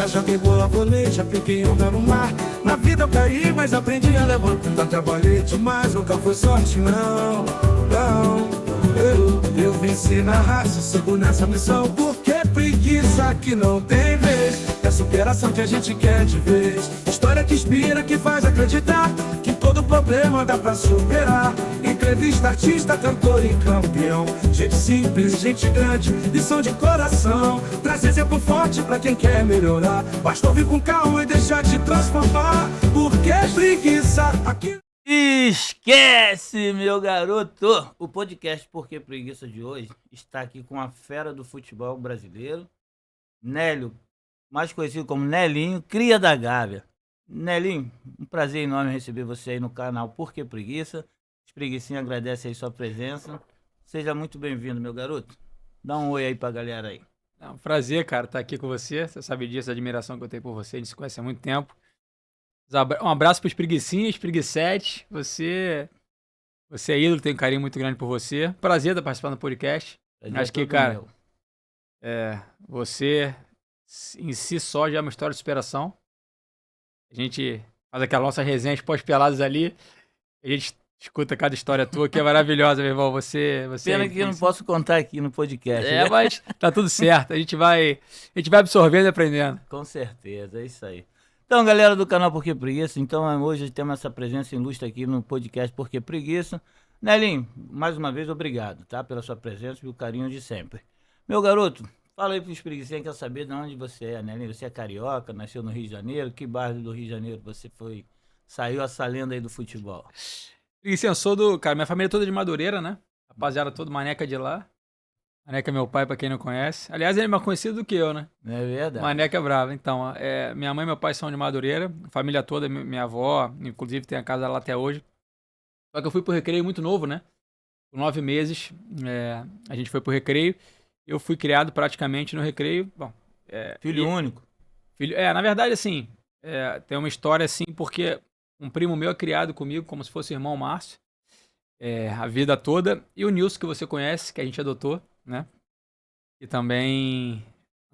bicicleta, já bola, vôlei, já fiquei onda no mar. Na vida eu caí, mas aprendi a levantar. Trabalhei demais, nunca foi sorte, não, não. Eu venci na raça, sigo nessa missão. Porque preguiça que não tem vez. É a superação que a gente quer de vez. História que inspira, que faz acreditar que todo problema dá pra superar. Entrevista, artista, cantor e campeão. Gente simples, gente grande, lição de coração. Traz exemplo forte pra quem quer melhorar. Basta ouvir com calma e deixar de transformar. Porque preguiça aqui... Esquece, meu garoto! O podcast Por que Preguiça de hoje está aqui com a fera do futebol brasileiro, Nélio, mais conhecido como Nelinho, cria da Gávea. Nelinho, um prazer enorme receber você aí no canal Por que Preguiça. Os preguicinhos agradecem aí sua presença. Seja muito bem-vindo, meu garoto. Dá um oi aí pra galera aí. É um prazer, cara, estar aqui com você. Você sabe disso, a admiração que eu tenho por você. A gente se conhece há muito tempo. Um abraço pros preguicinhos, preguicetes. Você é ídolo, tenho um carinho muito grande por você. Prazer estar participando do podcast. Acho que, cara, você em si só já é uma história de superação. A gente faz aquela nossa resenha pós-peladas ali. A gente escuta cada história tua que é maravilhosa, meu irmão. Você Pena que eu não posso contar aqui no podcast. É, mas tá tudo certo. A gente vai absorvendo e aprendendo. Com certeza, é isso aí. Então, galera do canal Por que Preguiça, então hoje temos essa presença ilustre aqui no podcast Por que Preguiça. Nelinho, mais uma vez, obrigado, tá? Pela sua presença e o carinho de sempre. Meu garoto, fala aí pros preguicinhos, quer saber de onde você é, Nelinho? Você é carioca, nasceu no Rio de Janeiro? Que bairro do Rio de Janeiro você saiu essa lenda aí do futebol? Preguicinha, eu sou do... Cara, minha família é toda de Madureira, né? Rapaziada toda maneca de lá. Maneca é meu pai, pra quem não conhece. Aliás, ele é mais conhecido do que eu, né? É verdade. Maneca é bravo. Então, minha mãe e meu pai são de Madureira. Família toda, minha avó, inclusive tem a casa lá até hoje. Só que eu fui pro recreio muito novo, né? Com 9 meses, a gente foi pro recreio. Eu fui criado praticamente no recreio. Bom, filho único? Na verdade, assim, tem uma história assim, porque um primo meu é criado comigo como se fosse o irmão Márcio. A vida toda. E o Nilson, que você conhece, que a gente adotou, né? E também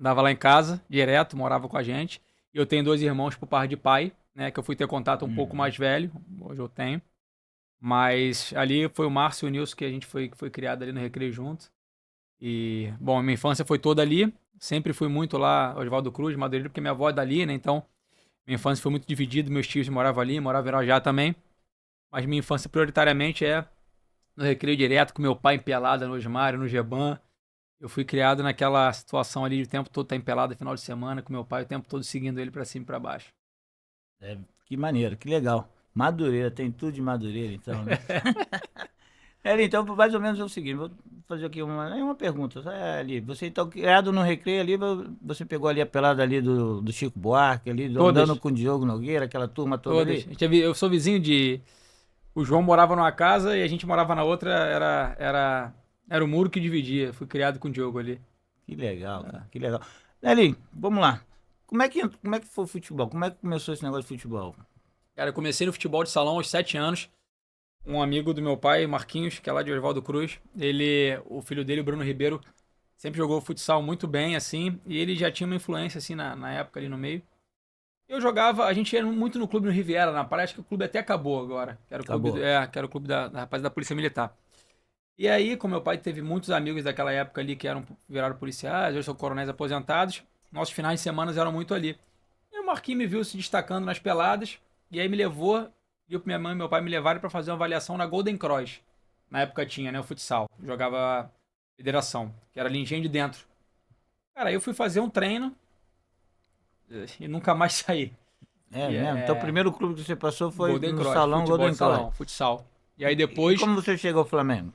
andava lá em casa, direto, morava com a gente. E eu tenho 2 irmãos por par de pai, né? Que eu fui ter contato um pouco mais velho, hoje eu tenho. Mas ali foi o Márcio e o Nilson que a gente foi criado ali no recreio junto. E, bom, minha infância foi toda ali. Sempre fui muito lá, Oswaldo Cruz, Madureira, porque minha avó é dali, né? Então, minha infância foi muito dividida. Meus tios moravam ali, moravam em Irajá também. Mas minha infância prioritariamente é no recreio direto, com meu pai empelado no Osmário, no Geban. Eu fui criado naquela situação ali, o tempo todo tá empelado, final de semana, com meu pai, o tempo todo seguindo ele pra cima e pra baixo. Que maneiro, que legal. Madureira, tem tudo de Madureira, então, né? Então, mais ou menos é o seguinte, vou fazer aqui uma pergunta. Ali, você então, criado no recreio ali, você pegou ali a pelada ali do Chico Buarque, ali, andando com o Diogo Nogueira, aquela turma toda ali? Eu sou vizinho de... O João morava numa casa e a gente morava na outra, era o muro que dividia. Fui criado com o Diogo ali. Que legal, cara, que legal. Nelinho, vamos lá. Como é que foi o futebol? Como é que começou esse negócio de futebol? Cara, eu comecei no futebol de salão aos 7 anos. Um amigo do meu pai, Marquinhos, que é lá de Oswaldo Cruz, o filho dele, o Bruno Ribeiro, sempre jogou futsal muito bem, assim, e ele já tinha uma influência, assim, na época ali no meio. Eu jogava, a gente ia muito no clube no Riviera, na praia, acho que o clube até acabou agora, que era o clube da rapaz da Polícia Militar. E aí, como meu pai teve muitos amigos daquela época ali que viraram policiais, hoje são coronéis aposentados, nossos finais de semana eram muito ali. E o Marquinhos me viu se destacando nas peladas, e aí me levou, viu que minha mãe e meu pai me levaram para fazer uma avaliação na Golden Cross. Na época tinha, né, o futsal, jogava federação, que era ali em Engenho de Dentro. Cara, aí eu fui fazer um treino e nunca mais saí. Mesmo? Então o primeiro clube que você passou foi Golden no Cross, salão Golden Cross. Futsal. E aí depois... E como você chegou ao Flamengo?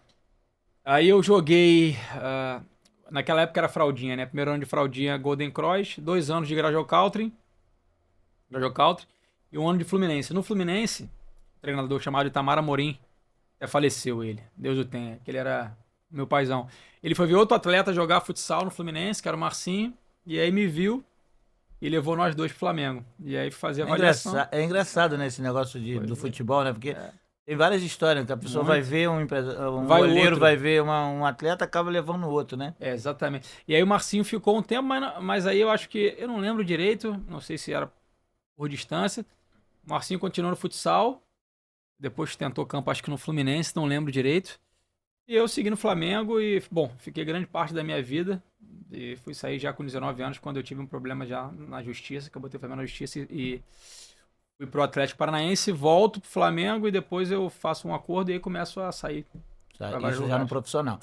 Aí eu joguei... naquela época era fraldinha, né? Primeiro ano de fraldinha, Golden Cross. 2 anos de Grajaú Country. E 1 ano de Fluminense. No Fluminense, um treinador chamado Itamar Amorim, até faleceu ele. Deus o tenha. Que ele era meu paizão. Ele foi ver outro atleta jogar futsal no Fluminense, que era o Marcinho. E aí me viu e levou nós 2 pro Flamengo. E aí fazia avaliação. É engraçado, né, esse negócio do futebol, né? Porque Tem várias histórias, que a pessoa vai Muito. ver um Vai o goleiro, outro. vai ver um atleta, acaba levando o outro, né? É, exatamente. E aí o Marcinho ficou um tempo, mas aí eu acho que, eu não lembro direito, não sei se era por distância. O Marcinho continuou no futsal, depois tentou campo, acho que no Fluminense, não lembro direito. E eu segui no Flamengo e, bom, fiquei grande parte da minha vida. E fui sair já com 19 anos, quando eu tive um problema já na justiça, que eu botei o Flamengo na justiça e fui pro Atlético Paranaense, volto pro Flamengo e depois eu faço um acordo e aí começo a sair pra vários Isso já lugares. no profissional.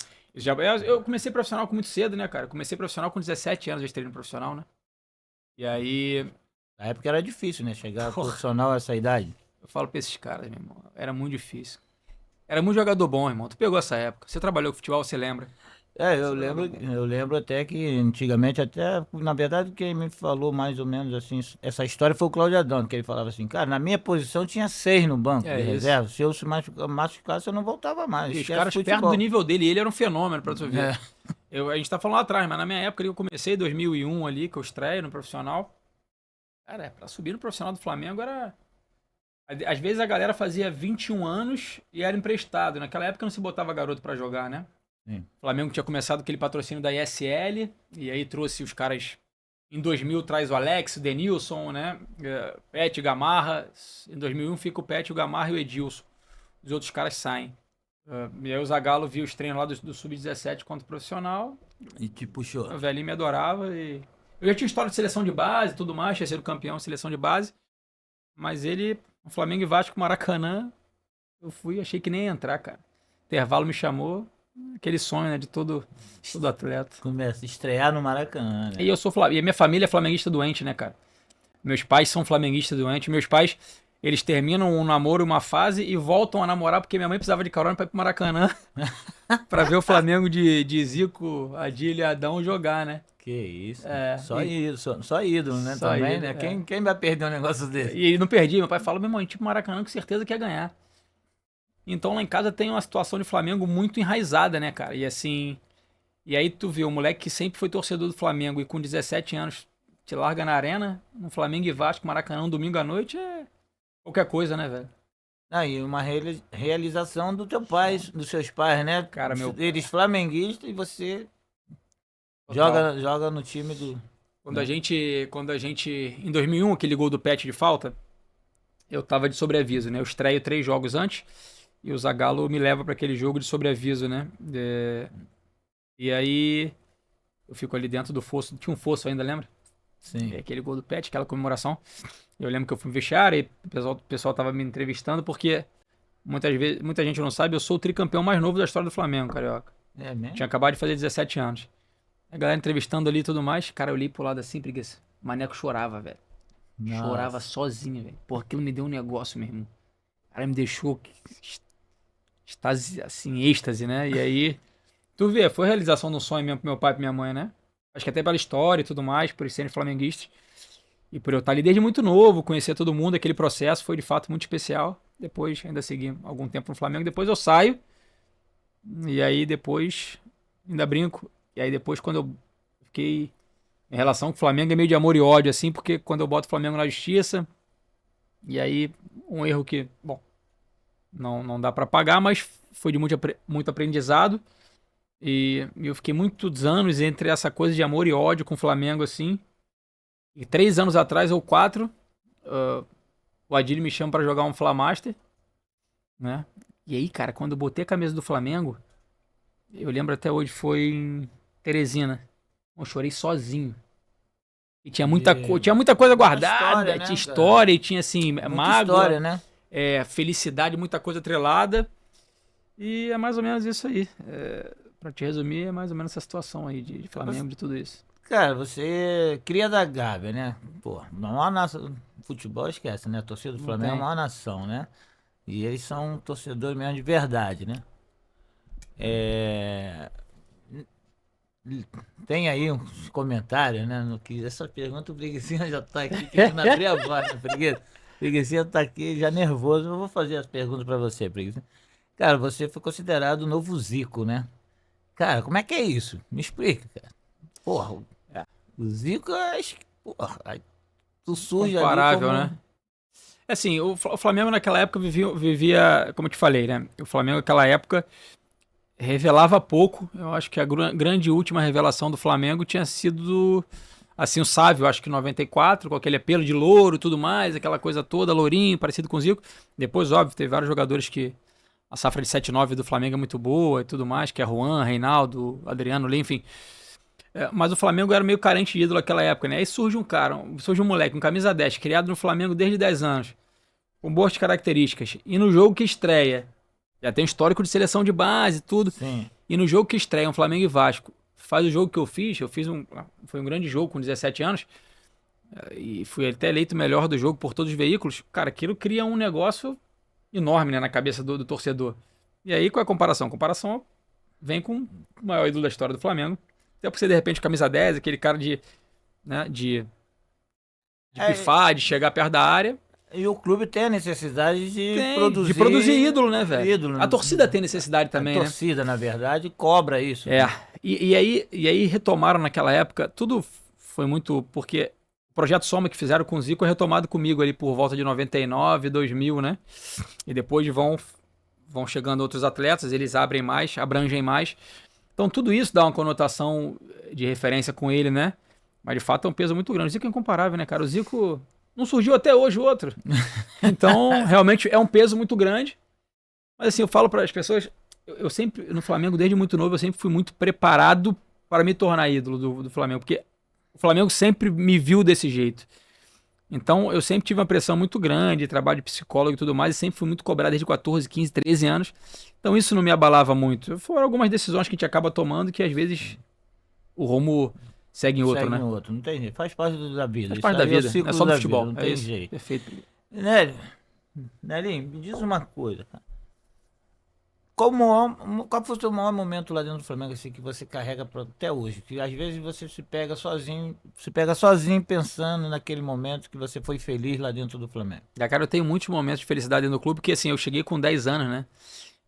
Eu comecei profissional com muito cedo, né, cara? Eu comecei profissional com 17 anos, já entrei no profissional, né? E aí, Na época era difícil, né? Chegar Porra. profissional a essa idade. eu falo pra esses caras, meu irmão, era muito difícil. Era muito jogador bom, irmão. Tu pegou essa época. Você trabalhou com futebol, você lembra? Eu lembro até que antigamente, até, na verdade, quem me falou mais ou menos assim, essa história foi o Cláudio Adão, que ele falava assim, cara, na minha posição tinha 6 no banco É de isso. reserva, se eu se machucasse eu não voltava mais. E os Esquece caras perto futebol. do nível dele, ele era um fenômeno pra tu ver. É. A gente tá falando lá atrás, mas na minha época eu comecei em 2001 ali, que eu estreio no profissional. Cara, pra subir no profissional do Flamengo era... Às vezes a galera fazia 21 anos e era emprestado. Naquela época não se botava garoto pra jogar, né? Sim. O Flamengo tinha começado aquele patrocínio da ISL, e aí trouxe os caras. Em 2000 traz o Alex, o Denilson, né? Pet, Gamarra. Em 2001 fica o Pet, o Gamarra e o Edilson. Os outros caras saem. E aí o Zagallo viu os treinos lá do Sub-17 contra o profissional. E te puxou. O velhinho me adorava. E... Eu já tinha história de seleção de base e tudo mais, tinha sido campeão de seleção de base. Mas ele, o Flamengo e Vasco, Maracanã, eu fui, achei que nem ia entrar, cara. Intervalo me chamou. Aquele sonho, né, de todo atleta. Começa a estrear no Maracanã, né? E eu sou e a minha família é flamenguista doente, né, cara? Meus pais são flamenguistas doentes. Meus pais, eles terminam um namoro, uma fase e voltam a namorar porque minha mãe precisava de carona pra ir pro Maracanã pra ver o Flamengo de Zico, Adílio e Adão jogar, né? Que isso. É, Só ídolo, né? Só Também, ídolo, né? é. Quem vai perder um negócio desse? E não perdi. Meu pai fala, meu irmão, a gente pro Maracanã com certeza quer ganhar. Então lá em casa tem uma situação de Flamengo muito enraizada, né, cara? E assim. E aí tu vê o moleque que sempre foi torcedor do Flamengo e com 17 anos te larga na arena, no Flamengo e Vasco, Maracanã, um domingo à noite, é qualquer coisa, né, velho? Aí, uma realização do teu pai, dos seus pais, né? Cara, Eles flamenguistas e você Total. joga no time do. Quando a gente, em 2001, aquele gol do Pet de falta, eu tava de sobreaviso, né? Eu estreio 3 jogos antes e o Zagallo me leva pra aquele jogo de sobreaviso, né? E aí eu fico ali dentro do fosso, tinha um fosso ainda, lembra? Sim. Aquele gol do Pet, aquela comemoração. Eu lembro que eu fui no vestiário e o pessoal tava me entrevistando porque muita gente não sabe, eu sou o tricampeão mais novo da história do Flamengo, carioca. É mesmo? Tinha acabado de fazer 17 anos. A galera entrevistando ali e tudo mais. Cara, eu olhei pro lado assim, preguiça. O Maneco chorava, velho. Nossa. Chorava sozinho, velho. Pô, aquilo me deu um negócio, meu irmão. O cara me deixou assim, êxtase, né? E aí, tu vê, foi a realização de um sonho mesmo pro meu pai e pra minha mãe, né? Acho que até pela história e tudo mais, por eles serem flamenguistas. E por eu estar ali desde muito novo, conhecer todo mundo, aquele processo foi de fato muito especial. Depois, ainda segui algum tempo no Flamengo. Depois eu saio. E aí depois, ainda brinco. E aí depois quando eu fiquei em relação com o Flamengo é meio de amor e ódio, assim, porque quando eu boto o Flamengo na justiça, e aí um erro que, bom, não dá pra pagar, mas foi de muito aprendizado. E eu fiquei muitos anos entre essa coisa de amor e ódio com o Flamengo, assim. E 3 anos atrás, ou 4, o Adílio me chama pra jogar um Flamaster, né? E aí, cara, quando eu botei a camisa do Flamengo, eu lembro até hoje, foi em Teresina. Eu chorei sozinho. E tinha muita coisa guardada, história, né, tinha cara? história, e tinha assim, Muita mágoa, história, né? felicidade, muita coisa atrelada. E é mais ou menos isso aí. Pra te resumir, é mais ou menos essa situação aí de Flamengo, de tudo isso. Cara, você é cria da Gávea, né? Pô, maior nação. Futebol esquece, né? A torcida do Não Flamengo é a tem. maior nação, né? E eles são torcedores mesmo de verdade, né? Tem aí uns comentários, né? No que essa pergunta, o Preguicinha já tá aqui querendo abrir a boca, Preguiça. Preguicinha tá aqui já nervoso. Eu vou fazer as perguntas pra você, Preguicinha. Cara, você foi considerado o novo Zico, né? Cara, como é que é isso? Me explica, cara. Porra, o Zico é. Porra, aí tu surge ali Comparável, como... né? Assim, o Flamengo naquela época vivia, como eu te falei, né? O Flamengo naquela época revelava pouco. Eu acho que a grande última revelação do Flamengo tinha sido, assim, o Sávio, acho que em 94, com aquele apelo de louro e tudo mais, aquela coisa toda, lourinho, parecido com o Zico. Depois, óbvio, teve vários jogadores que a safra de 7-9 do Flamengo é muito boa e tudo mais, que é Juan, Reinaldo, Adriano, enfim. Mas o Flamengo era meio carente de ídolo naquela época, né? Aí surge um moleque, um camisa 10, criado no Flamengo desde 10 anos, com boas características. E no jogo que estreia, já tem histórico de seleção de base e tudo. Sim. E no jogo que estreia, um Flamengo e Vasco, faz o jogo que eu fiz foi um grande jogo com 17 anos, e fui até eleito melhor do jogo por todos os veículos. Cara, aquilo cria um negócio enorme, né, na cabeça do torcedor. E aí, qual é a comparação? A comparação vem com o maior ídolo da história do Flamengo. Até por ser, de repente, camisa 10, aquele cara de pifar, de chegar perto da área. E o clube tem a necessidade de De produzir ídolo, né, velho? ídolo, né? A torcida tem necessidade também, a né? torcida, na verdade, cobra isso. É. Né? E aí retomaram naquela época, tudo foi muito... Porque o projeto Soma que fizeram com o Zico é retomado comigo ali por volta de 99, 2000, né? E depois vão chegando outros atletas, eles abrangem mais. Então tudo isso dá uma conotação de referência com ele, né? Mas de fato é um peso muito grande. O Zico é incomparável, né, cara? O Zico não surgiu até hoje o outro. Então, realmente é um peso muito grande. Mas assim, eu falo para as pessoas, eu sempre, no Flamengo, desde muito novo, eu sempre fui muito preparado para me tornar ídolo do Flamengo. Porque o Flamengo sempre me viu desse jeito. Então, eu sempre tive uma pressão muito grande, trabalho de psicólogo e tudo mais, e sempre fui muito cobrado desde 14, 15, 13 anos. Então, isso não me abalava muito. Foram algumas decisões que a gente acaba tomando que, às vezes, o rumo segue em outro, Segue né? em outro, não tem jeito. Faz parte da vida. Faz Isso parte da aí é o vida, ciclo é só do da futebol. vida, não É tem isso. jeito. Perfeito. Nelinho, me diz uma coisa, cara. Qual foi o seu maior momento lá dentro do Flamengo, assim, que você carrega até hoje? Que às vezes você se pega sozinho pensando naquele momento que você foi feliz lá dentro do Flamengo. Cara, eu tenho muitos momentos de felicidade no clube, porque assim, eu cheguei com 10 anos, né?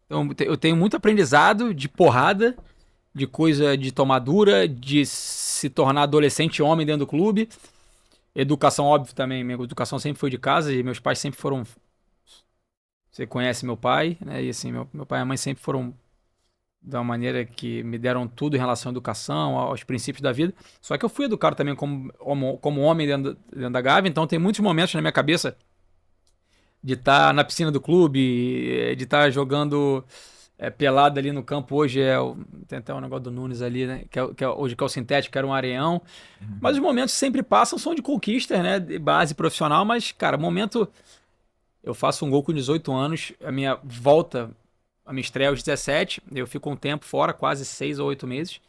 Então eu tenho muito aprendizado de porrada, de coisa de tomadura, de se tornar adolescente homem dentro do clube. Educação, óbvio, também. Minha educação sempre foi de casa e meus pais sempre foram... Você conhece meu pai, né? E assim, meu pai e a mãe sempre foram da maneira que me deram tudo em relação à educação, aos princípios da vida. Só que eu fui educado também como homem dentro da Gávea, então tem muitos momentos na minha cabeça de estar na piscina do clube, de estar jogando pelado ali no campo. Hoje tem até um negócio do Nunes ali, né? Hoje que é o sintético, que era um areião. Uhum. Mas os momentos que sempre passam são de conquistas, né? De base profissional, mas, cara, momento... Eu faço um gol com 18 anos, a minha estreia aos 17, eu fico um tempo fora, quase 6 ou 8 meses,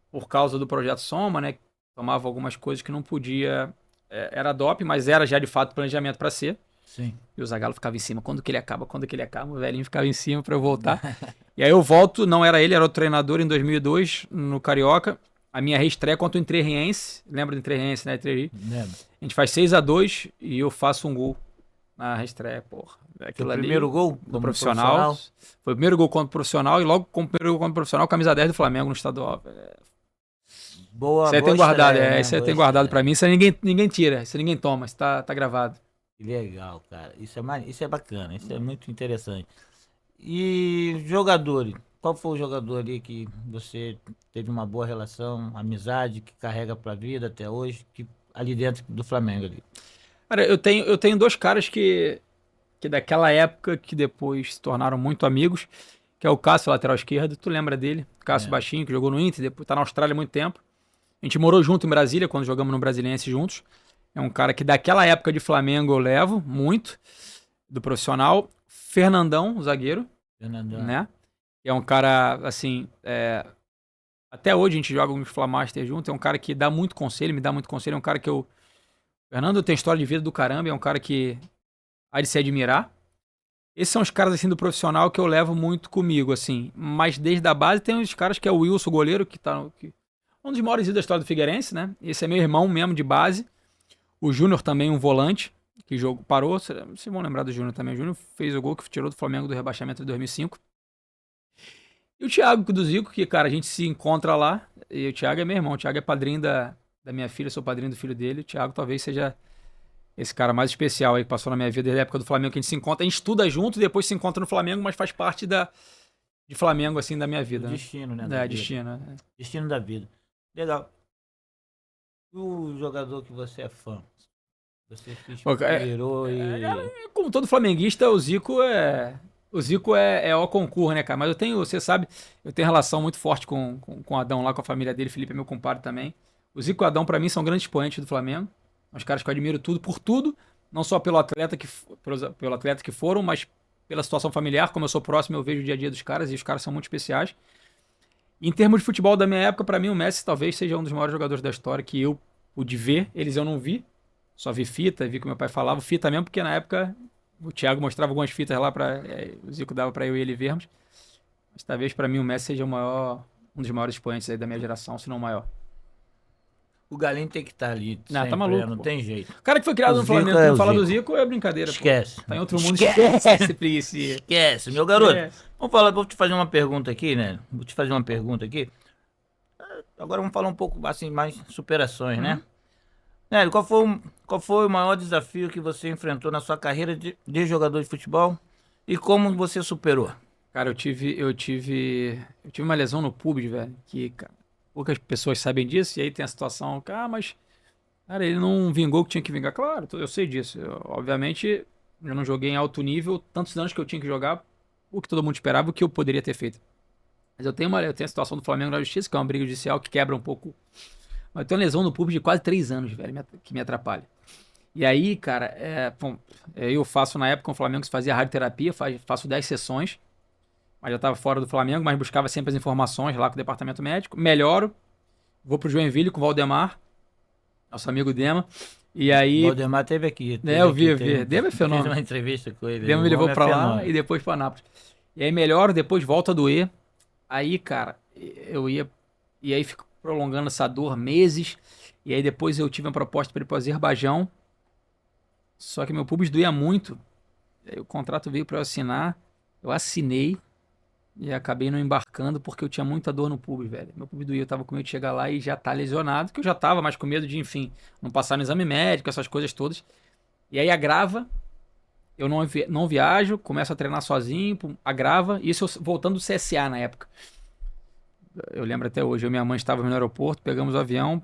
por causa do Projeto Soma, né? Tomava algumas coisas que não podia, era doping, mas era já de fato planejamento para ser. Sim. E o Zagallo ficava em cima, quando que ele acaba, o velhinho ficava em cima para eu voltar. E aí eu volto, não era ele, era o treinador em 2002, no Carioca. A minha reestreia contra o Entrerriense, lembra do Entrerriense, né? Lembro. A gente faz 6-2 e eu faço um gol. Na reestreia, porra. Aquilo ali, primeiro gol do profissional. Foi o primeiro gol contra o profissional e logo com o primeiro gol contra o profissional, camisa 10 do Flamengo no estadual. Boa, isso aí tem guardado, estreia, né? Isso aí tem guardado pra mim. Isso aí ninguém tira, isso aí ninguém toma, isso tá gravado. Que legal, cara. Isso é bacana, isso é muito interessante. E jogadores? Qual foi o jogador ali que você teve uma boa relação, amizade, que carrega pra vida até hoje, que ali dentro do Flamengo ali? Cara, eu tenho dois caras que daquela época que depois se tornaram muito amigos, que é o Cássio, lateral esquerdo. Tu lembra dele? Cássio baixinho, que jogou no Inter, depois tá na Austrália há muito tempo. A gente morou junto em Brasília, quando jogamos no Brasiliense juntos. É um cara que daquela época de Flamengo eu levo muito, do profissional. Fernandão, o zagueiro. Fernandão. Né? É um cara, assim... Até hoje a gente joga uns Flamaster junto. É um cara que dá muito conselho, me dá muito conselho. É um cara que eu... Fernando tem história de vida do caramba, é um cara que há de se admirar. Esses são os caras assim do profissional que eu levo muito comigo, assim. Mas desde a base tem uns caras que é o Wilson, o goleiro, um dos maiores ídolos da história do Figueirense, né? Esse é meu irmão mesmo de base. O Júnior também, um volante, que parou. Vocês vão lembrar do Júnior também. O Júnior fez o gol que tirou do Flamengo do rebaixamento de 2005. E o Thiago do Zico, que, cara, a gente se encontra lá. E o Thiago é meu irmão. O Thiago é padrinho da minha filha, sou padrinho do filho dele. O Thiago talvez seja esse cara mais especial aí que passou na minha vida desde a época do Flamengo, que a gente se encontra, a gente estuda junto e depois se encontra no Flamengo, mas faz parte de Flamengo, assim, da minha vida. O Né? destino, né? Destino. Né? Destino da vida. Legal. E o jogador que você é fã? Você se inspirou e... Como todo flamenguista, o Zico é o concurso, né, cara? Mas você sabe, eu tenho relação muito forte com o Adão lá, com a família dele, Felipe é meu compadre também. O Zico e o Adão, pra mim, são grandes expoentes do Flamengo. São os caras que eu admiro por tudo, não só pelo atleta que foram, mas pela situação familiar, como eu sou próximo, eu vejo o dia a dia dos caras, e os caras são muito especiais. E em termos de futebol da minha época, pra mim, o Messi talvez seja um dos maiores jogadores da história que eu pude ver. Eles eu não vi, só vi fita, vi que meu pai falava, fita mesmo, porque na época o Thiago mostrava algumas fitas lá, o Zico dava pra eu e ele vermos. Mas talvez pra mim o Messi seja um dos maiores expoentes aí da minha geração, se não o maior. O Galinho tem que estar ali. Não, sempre, tá maluco, não pô. tem jeito. O cara que foi criado no Flamengo, é quem o fala do Zico. Zico é brincadeira. Esquece. Pô. Tá em outro mundo, Esquece. Preguiça. Esquece, meu garoto. Esquece. Vou te fazer uma pergunta aqui, né? Vou te fazer uma pergunta aqui. Agora vamos falar um pouco assim, mais superações, né? Nélio, qual foi o maior desafio que você enfrentou na sua carreira de jogador de futebol e como você superou? Cara, eu tive uma lesão no pubis, velho, que cara, poucas pessoas sabem disso, e aí tem a situação, mas cara, ele não vingou o que tinha que vingar. Claro, eu sei disso. Obviamente, eu não joguei em alto nível tantos anos que eu tinha que jogar, o que todo mundo esperava, o que eu poderia ter feito. Mas eu tenho a situação do Flamengo na Justiça, que é uma briga judicial que quebra um pouco. Mas eu tenho uma lesão no pubis de quase 3 anos, velho, que me atrapalha. E aí, cara, eu faço na época com o Flamengo, que fazia radioterapia, faço 10 sessões, mas já estava fora do Flamengo, mas buscava sempre as informações lá com o departamento médico. Melhoro, vou pro Joinville com o Valdemar, nosso amigo Dema. E aí. O Valdemar teve aqui. Eu vi. Dema é fenômeno. Fiz uma entrevista com ele. Dema me levou pra lá e depois pra Nápoles. E aí melhoro, depois volta a doer. Aí, cara, eu ia. E aí fico prolongando essa dor meses. E aí depois eu tive uma proposta para ir pro Azerbaijão. Só que meu pubis doía muito. Aí o contrato veio para eu assinar. Eu assinei. E acabei não embarcando porque eu tinha muita dor no pubis, velho. Meu pubis doía, eu tava com medo de chegar lá e já tá lesionado. Que eu já tava mais com medo de, enfim, não passar no exame médico, essas coisas todas. E aí agrava. Eu não viajo, começo a treinar sozinho, agrava. Isso eu voltando do CSA na época. Eu lembro até hoje, eu e minha mãe estávamos no aeroporto, pegamos o avião.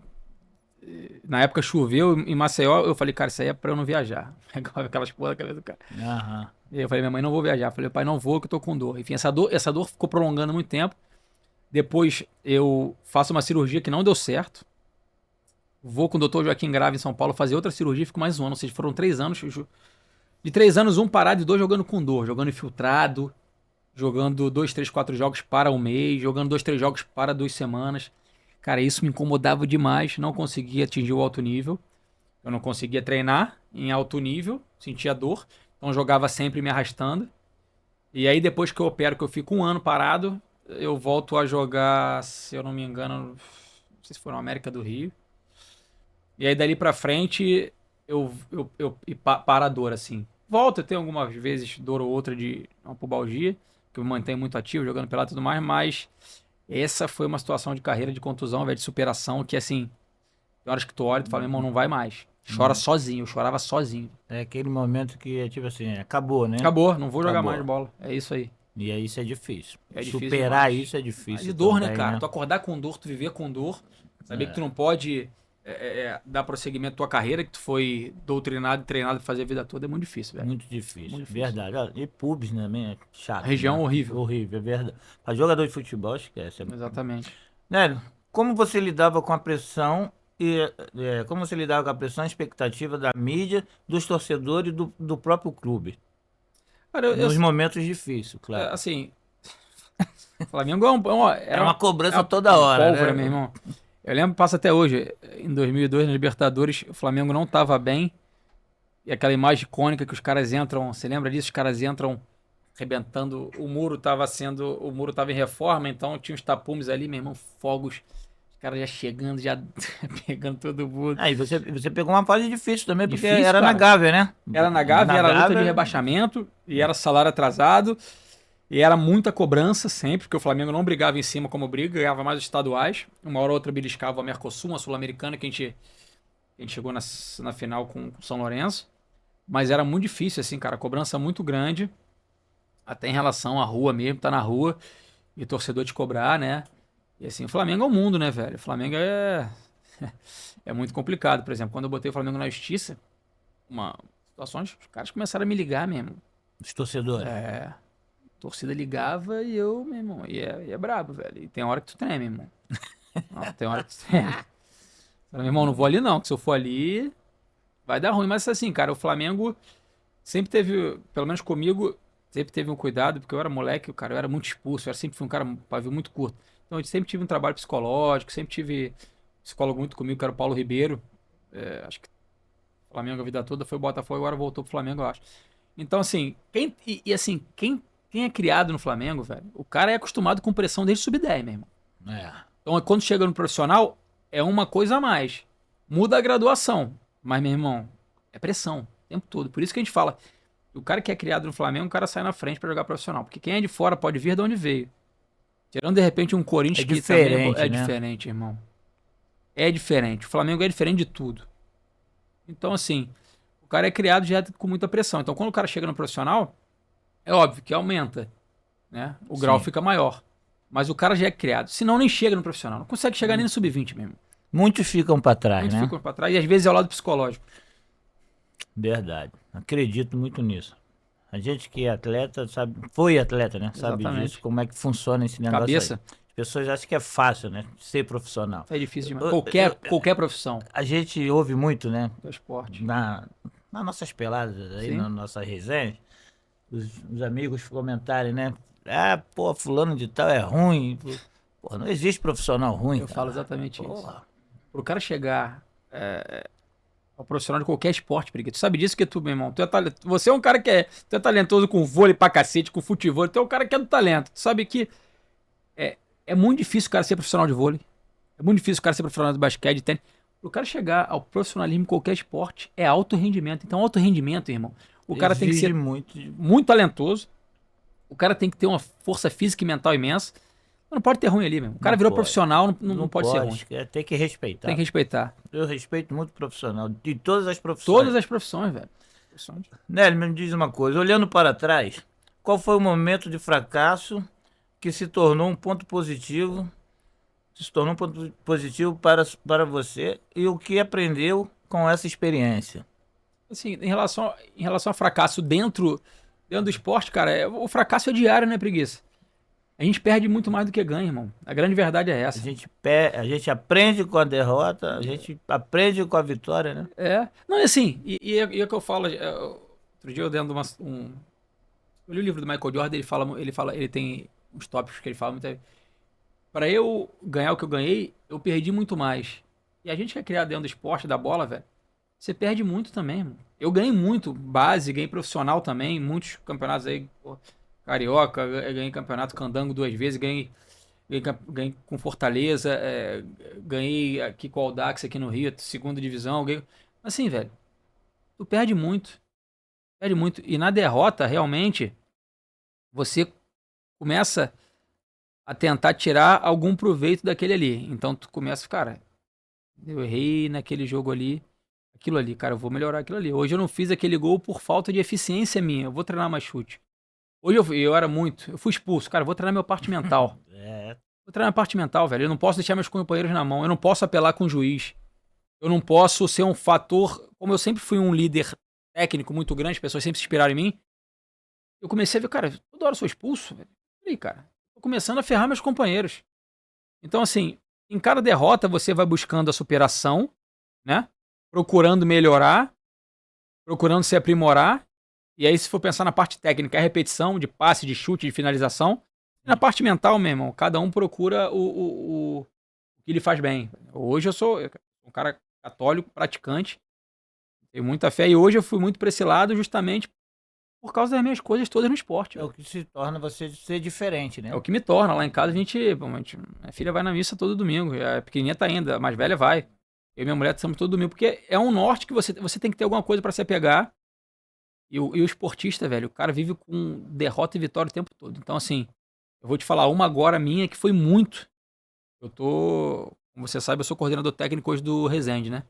Na época choveu em Maceió, eu falei, cara, isso aí é pra eu não viajar. Aquelas porra da cabeça do cara. Aham. E eu falei, minha mãe, não vou viajar. Eu falei, pai, não vou, que eu tô com dor. Enfim, essa dor ficou prolongando muito tempo. Depois eu faço uma cirurgia que não deu certo. Vou com o doutor Joaquim Grave em São Paulo fazer outra cirurgia, fico mais um ano. Ou seja, foram 3 anos. De 3 anos, 1 parado e 2 jogando com dor. Jogando infiltrado, jogando 2, 3, 4 jogos para um mês, jogando 2, 3 jogos para 2 semanas. Cara, isso me incomodava demais. Não conseguia atingir o alto nível. Eu não conseguia treinar em alto nível, sentia dor. Então jogava sempre me arrastando. E aí depois que eu opero, que eu fico 1 ano parado, eu volto a jogar, se eu não me engano, não sei se foi no América do Rio. E aí dali pra frente, eu para a dor, assim. Volto, eu tenho algumas vezes dor ou outra de uma pubalgia, que eu me mantenho muito ativo, jogando pelado e tudo mais, mas essa foi uma situação de carreira, de contusão, velho, de superação, que assim, tem horas que tu olha e tu fala, meu irmão, não vai mais. Chora sozinho, eu chorava sozinho. É aquele momento que é tipo assim, acabou, né? Acabou, não vou jogar Acabou. mais bola. É isso aí. E aí isso é difícil. É difícil Superar demais. isso é difícil. Mas de dor, né, também, cara? Tu acordar com dor, tu viver com dor, saber que tu não pode dar prosseguimento à tua carreira, que tu foi doutrinado e treinado pra fazer a vida toda, é muito difícil, velho. Muito difícil, Muito difícil. verdade. Ó, e pubs também é chato. Região né? horrível. Horrível, é verdade. Pra jogador de futebol, esquece. Exatamente. Nélio, como você lidava com a pressão e a expectativa da mídia, dos torcedores e do próprio clube? Cara, Nos momentos difíceis, claro. assim, o Flamengo Era uma cobrança toda hora, pólvora, né? meu irmão. Eu lembro, passa até hoje, em 2002, na Libertadores, o Flamengo não tava bem. E aquela imagem icônica que os caras entram, você lembra disso? Os caras entram arrebentando, o muro tava em reforma, então tinha os tapumes ali, meu irmão, fogos. Os caras já chegando, já pegando todo mundo. Aí você pegou uma fase difícil também, porque Difícil, era na cara. Gávea, né? Era na Gávea, era luta Gávea. de rebaixamento, e era salário atrasado, e era muita cobrança sempre, porque o Flamengo não brigava em cima como briga, ganhava mais os estaduais. Uma hora ou outra beliscava a Mercosul, uma Sul-Americana, que a gente A gente chegou na final com o São Lourenço. Mas era muito difícil, assim, cara. Cobrança muito grande. Até em relação à rua mesmo, tá na rua. E o torcedor te cobrar, né? E assim, o Flamengo é o mundo, né, velho? O Flamengo é muito complicado. Por exemplo, quando eu botei o Flamengo na justiça, situações, os caras começaram a me ligar mesmo. Os torcedores. A torcida ligava e eu, meu irmão, e é brabo, velho. E tem hora que tu treme, irmão. Não, tem hora que tu treme. Meu irmão, não vou ali não, que se eu for ali, vai dar ruim. Mas assim, cara, o Flamengo sempre teve, pelo menos comigo, sempre teve um cuidado, porque eu era moleque, cara, eu era muito expulso, eu sempre fui um cara pavio muito curto. Então eu sempre tive um trabalho psicológico, sempre tive psicólogo muito comigo, que era o Paulo Ribeiro. Acho que o Flamengo a vida toda foi o Botafogo, agora voltou pro Flamengo, eu acho. Então, assim, quem é criado no Flamengo, velho, o cara é acostumado com pressão desde sub-10, meu irmão. Então, quando chega no profissional, é uma coisa a mais. Muda a graduação. Mas, meu irmão, é pressão o tempo todo. Por isso que a gente fala, o cara que é criado no Flamengo, o cara sai na frente pra jogar profissional. Porque quem é de fora pode vir de onde veio. Tirando, de repente, um Corinthians que diferente, também é né? diferente, irmão. É diferente. O Flamengo é diferente de tudo. Então, assim, o cara é criado já com muita pressão. Então, quando o cara chega no profissional, é óbvio que aumenta, né? O grau fica maior. Mas o cara já é criado. Senão, nem chega no profissional. Não consegue chegar nem no sub-20 mesmo. Muitos ficam pra trás, Muitos né? ficam pra trás. E às vezes é o lado psicológico. Verdade. Acredito muito nisso. A gente que é atleta, sabe, foi atleta, né? Sabe Exatamente. disso, como é que funciona esse negócio Cabeça. aí. As pessoas acham que é fácil, né? Ser profissional. É difícil demais. Eu- Qualquer profissão A gente ouve muito, né? do esporte. Nas nossas peladas aí, Sim. na nossa resenha, os amigos comentarem, né? Ah, pô, fulano de tal é ruim. Pô, não existe profissional ruim, Eu cara. falo exatamente isso. Porra. Pro cara chegar ao profissional de qualquer esporte, Periquito, tu sabe disso que tu, meu irmão, você é um cara tu é talentoso com vôlei pra cacete, com futebol, tu é um cara que é do talento. Tu sabe que é muito difícil o cara ser profissional de vôlei, é muito difícil o cara ser profissional de basquete, de tênis. Pro cara chegar ao profissionalismo em qualquer esporte, é alto rendimento. Então, alto rendimento, irmão, o cara tem que Exige ser muito. muito talentoso, o cara tem que ter uma força física e mental imensa. Não pode ter ruim ali, mesmo. O cara Não virou pode. profissional, não pode ser ruim. Tem que respeitar. Tem que respeitar. Eu respeito muito profissional, de todas as profissões. Todas as profissões, velho. Nélio, me diz uma coisa, olhando para trás, qual foi o momento de fracasso que se tornou um ponto positivo, para você e o que aprendeu com essa experiência? Assim, em relação a fracasso dentro do esporte, cara, o fracasso é diário, né, Preguiça? A gente perde muito mais do que ganha, irmão. A grande verdade é A essa. gente aprende com a derrota, a gente aprende com a vitória, né? Não, é assim, e é o que eu falo. Outro dia eu dentro de eu li o livro do Michael Jordan, ele tem uns tópicos que ele fala muito. Pra eu ganhar o que eu ganhei, eu perdi muito mais. E a gente que é criado dentro do esporte, da bola, velho, você perde muito também, irmão. Eu ganhei muito base, ganhei profissional também, muitos campeonatos aí, pô, carioca, ganhei campeonato candango 2 vezes, ganhei com Fortaleza, ganhei aqui com o Audax aqui no Rio, segunda divisão, assim, velho, tu perde muito, e na derrota, realmente, você começa a tentar tirar algum proveito daquele ali, então tu começa, cara, eu errei naquele jogo ali, aquilo ali, cara, eu vou melhorar aquilo ali, hoje eu não fiz aquele gol por falta de eficiência minha, eu vou treinar mais chute. Hoje eu fui expulso, cara, eu vou treinar minha parte mental. Vou treinar minha parte mental, velho. Eu não posso deixar meus companheiros na mão, eu não posso apelar com o juiz. Eu não posso ser um fator, como eu sempre fui um líder técnico muito grande, as pessoas sempre se inspiraram em mim. Eu comecei a ver, cara, toda hora eu sou expulso, velho. Peraí, cara, tô começando a ferrar meus companheiros. Então, assim, em cada derrota você vai buscando a superação, né? Procurando melhorar, procurando se aprimorar. E aí, se for pensar na parte técnica, é repetição de passe, de chute, de finalização. E na parte mental, meu irmão, cada um procura o que lhe faz bem. Hoje eu sou um cara católico, praticante, tenho muita fé. E hoje eu fui muito pra esse lado justamente por causa das minhas coisas todas no esporte. É o que se torna você ser diferente, né? É o que me torna. Lá em casa minha filha vai na missa todo domingo. A pequenininha tá indo, a mais velha vai. Eu e minha mulher estamos todo domingo. Porque é um norte que você tem que ter alguma coisa pra se apegar. E o esportista, velho, o cara vive com derrota e vitória o tempo todo. Então, assim, eu vou te falar uma agora minha que foi muito. Como você sabe, eu sou coordenador técnico hoje do Resende, né?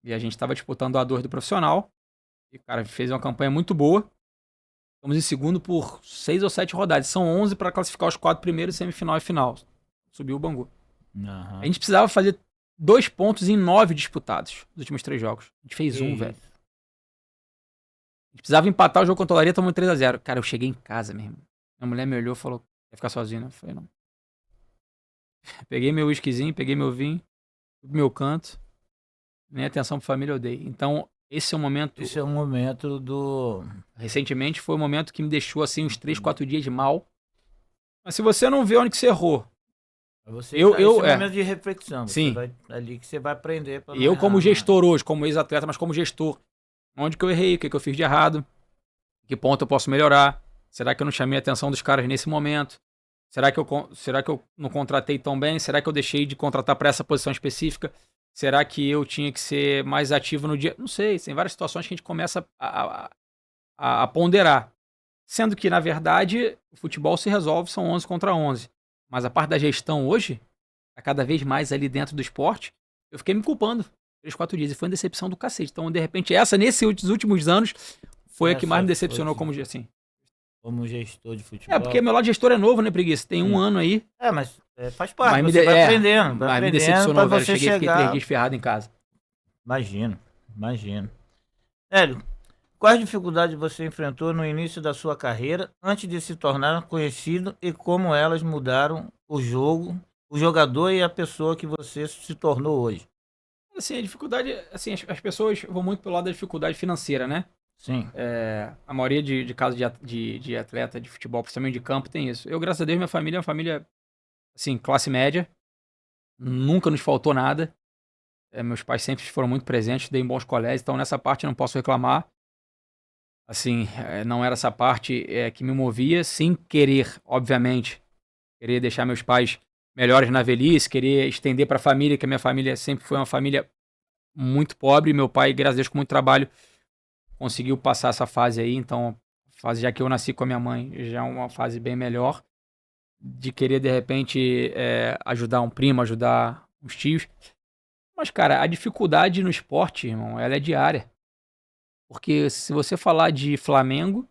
E a gente estava disputando a A2 do profissional. E o cara fez uma campanha muito boa. Estamos em segundo por 6 ou 7 rodadas. São 11 para classificar os 4 primeiros, semifinal e final. Subiu o Bangu. Aham. A gente precisava fazer 2 pontos em 9 disputados nos últimos 3 jogos. A gente fez um, velho. A gente precisava empatar o jogo contra o Olaria, tomamos 3-0. Cara, eu cheguei em casa, meu irmão. Minha mulher me olhou e falou, vai ficar sozinho, né? Eu falei, não. Peguei meu whiskyzinho, peguei meu vinho, fui pro meu canto. Nem atenção pra família eu dei. Então, esse é o momento... Esse é o momento do... Recentemente foi o momento que me deixou, assim, uns 3, 4 dias de mal. Mas se você não vê onde que você errou... Esse é o momento de reflexão. Sim. Ali que você vai aprender. E eu como gestor hoje, como ex-atleta, mas como gestor, onde que eu errei, o que eu fiz de errado, que ponto eu posso melhorar, será que eu não chamei a atenção dos caras nesse momento, será que eu não contratei tão bem, será que eu deixei de contratar para essa posição específica, será que eu tinha que ser mais ativo no dia, não sei, tem várias situações que a gente começa a ponderar, sendo que na verdade o futebol se resolve, são 11 contra 11. Mas a parte da gestão hoje, tá cada vez mais ali dentro do esporte, eu fiquei me culpando 3, 4 dias. E foi uma decepção do cacete. Então, de repente, nesses últimos anos, foi a que mais me decepcionou como assim. Como gestor de futebol. Porque meu lado de gestor é novo, né, Preguiça? Tem um ano aí. Mas faz parte, Mas você vai aprendendo. Mas me decepcionou, velho. Fiquei 3 dias ferrado em casa. Imagino. Hélio, quais dificuldades você enfrentou no início da sua carreira antes de se tornar conhecido e como elas mudaram o jogo, o jogador e a pessoa que você se tornou hoje? Assim, a dificuldade, assim, as pessoas vão muito pelo lado da dificuldade financeira, né? Sim. A maioria de casos de atleta de futebol, principalmente de campo, tem isso. Eu, graças a Deus, minha família é uma família, assim, classe média. Nunca nos faltou nada. Meus pais sempre foram muito presentes, dei em bons colégios, então nessa parte eu não posso reclamar. Assim, não era essa parte que me movia, sem querer, obviamente, querer deixar meus pais melhores na velhice, querer estender para a família, que a minha família sempre foi uma família muito pobre. Meu pai, graças a Deus, com muito trabalho, conseguiu passar essa fase aí. Então, fase já que eu nasci com a minha mãe, já é uma fase bem melhor. De querer, de repente, ajudar um primo, ajudar os tios. Mas, cara, a dificuldade no esporte, irmão, ela é diária. Porque se você falar de Flamengo,